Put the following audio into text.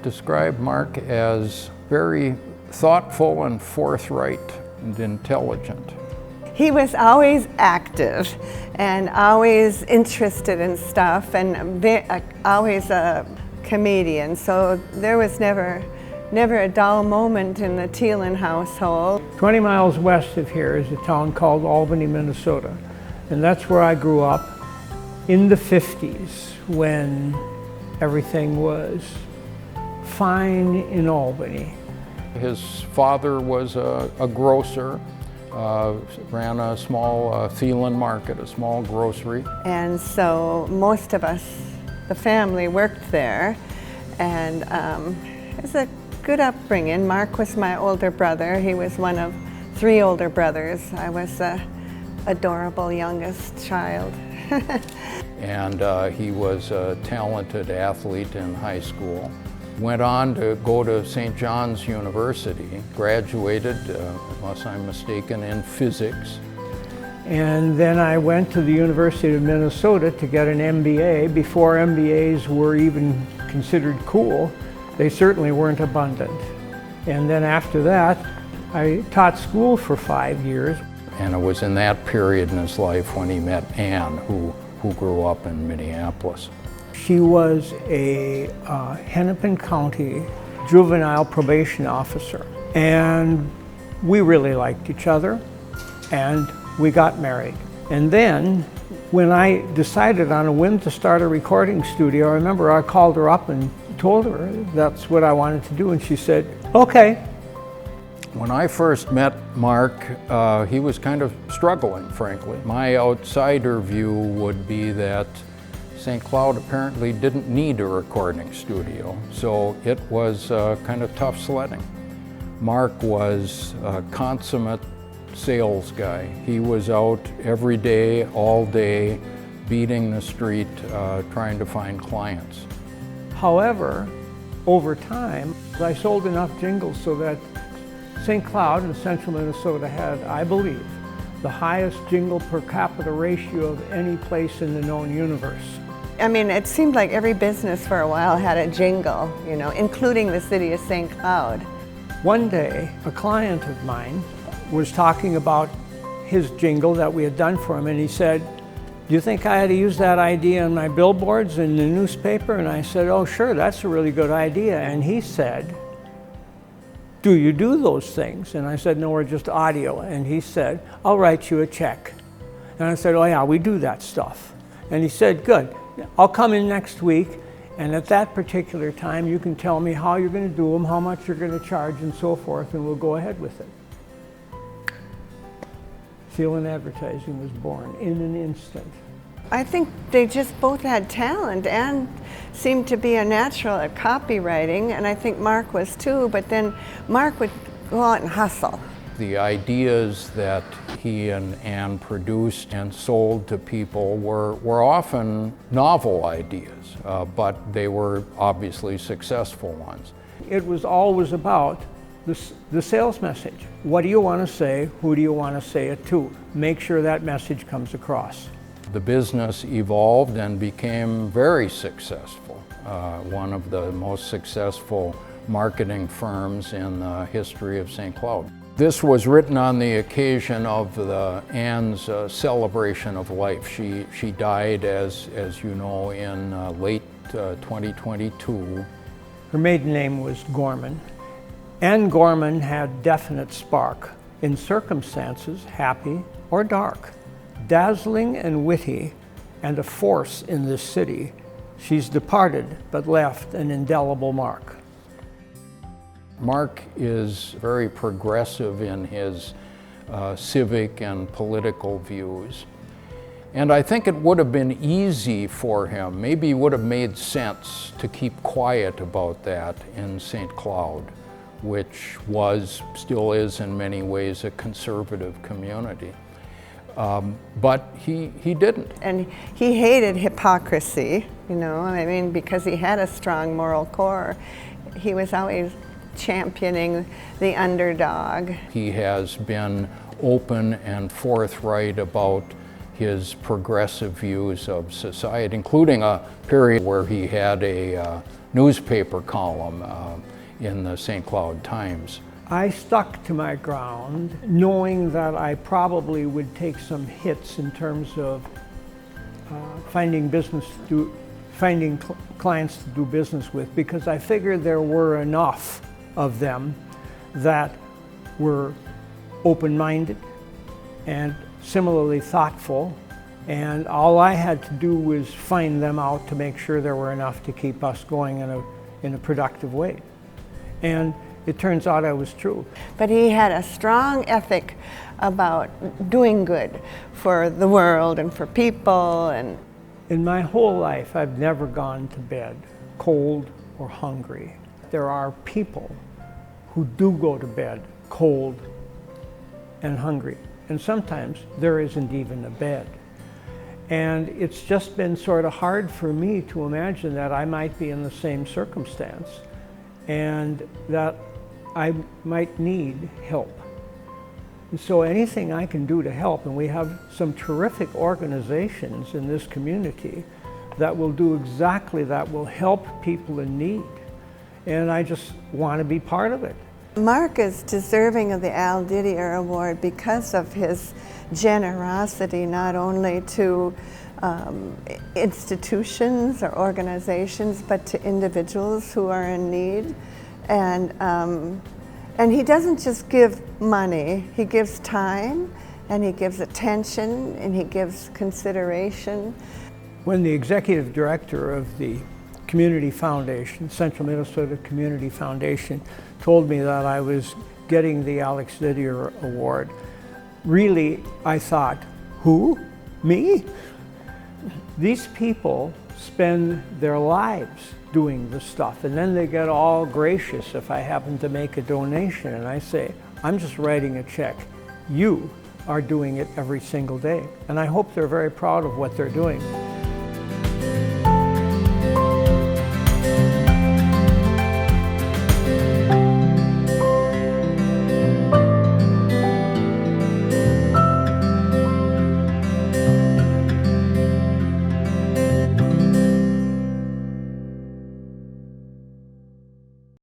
describe Mark as very thoughtful and forthright and intelligent. He was always active and always interested in stuff and always a comedian. So there was never a dull moment in the Thelen household. 20 miles west of here is a town called Albany, Minnesota. And that's where I grew up in the 50s when everything was fine in Albany. His father was a grocer, ran a small Thelen market, a small grocery. And so most of us, the family, worked there. And it was a good upbringing. Mark was my older brother. He was one of 3 older brothers. I was the adorable youngest child. And he was a talented athlete in high school. Went on to go to St. John's University, graduated, unless I'm mistaken, in physics. And then I went to the University of Minnesota to get an MBA. Before MBAs were even considered cool, they certainly weren't abundant. And then after that, I taught school for 5 years. And it was in that period in his life when he met Ann, who grew up in Minneapolis. She was a Hennepin County juvenile probation officer. And we really liked each other, and we got married. And then, when I decided on a whim to start a recording studio, I remember I called her up and told her that's what I wanted to do, and she said, okay. When I first met Mark, he was kind of struggling, frankly. My outsider view would be that St. Cloud apparently didn't need a recording studio, so it was kind of tough sledding. Mark was a consummate sales guy. He was out every day, all day, beating the street, trying to find clients. However, over time, I sold enough jingles so that St. Cloud in central Minnesota had, I believe, the highest jingle per capita ratio of any place in the known universe. I mean, it seemed like every business for a while had a jingle, you know, including the city of St. Cloud. One day, a client of mine was talking about his jingle that we had done for him, and he said, do you think I had to use that idea on my billboards in the newspaper? And I said, oh, sure, that's a really good idea. And he said, do you do those things? And I said, no, we're just audio. And he said, I'll write you a check. And I said, oh yeah, we do that stuff. And he said, good, I'll come in next week, and at that particular time, you can tell me how you're going to do them, how much you're going to charge, and so forth, and we'll go ahead with it. Thelen Advertising was born in an instant. I think they just both had talent and seemed to be a natural at copywriting, and I think Mark was too, but then Mark would go out and hustle. The ideas that he and Ann produced and sold to people were often novel ideas, but they were obviously successful ones. It was always about the sales message. What do you want to say? Who do you want to say it to? Make sure that message comes across. The business evolved and became very successful. One of the most successful marketing firms in the history of St. Cloud. This was written on the occasion of Ann's celebration of life. She died, as you know, in late 2022. Her maiden name was Gorman. Ann Gorman had definite spark, in circumstances happy or dark. Dazzling and witty, and a force in this city, she's departed but left an indelible mark. Mark is very progressive in his civic and political views. And I think it would have been easy for him, maybe it would have made sense to keep quiet about that in St. Cloud, which still is in many ways a conservative community. But he didn't. And he hated hypocrisy, you know, I mean, because he had a strong moral core. He was always championing the underdog. He has been open and forthright about his progressive views of society, including a period where he had a newspaper column in the St. Cloud Times. I stuck to my ground, knowing that I probably would take some hits in terms of finding clients to do business with, because I figured there were enough of them that were open-minded and similarly thoughtful, and all I had to do was find them out to make sure there were enough to keep us going in a productive way. And it turns out I was true. But he had a strong ethic about doing good for the world and for people. And in my whole life, I've never gone to bed cold or hungry. There are people who do go to bed cold and hungry. And sometimes there isn't even a bed. And it's just been sort of hard for me to imagine that I might be in the same circumstance and that I might need help. And so anything I can do to help, and we have some terrific organizations in this community that will do exactly that, will help people in need. And I just want to be part of it. Mark is deserving of the Al Didier Award because of his generosity, not only to institutions or organizations, but to individuals who are in need. And he doesn't just give money, he gives time, and he gives attention, and he gives consideration. When the executive director of the Community Foundation, Central Minnesota Community Foundation, told me that I was getting the Alex Didier Award, really I thought, who? Me? These people spend their lives doing this stuff, and then they get all gracious if I happen to make a donation, and I say, I'm just writing a check. You are doing it every single day, and I hope they're very proud of what they're doing.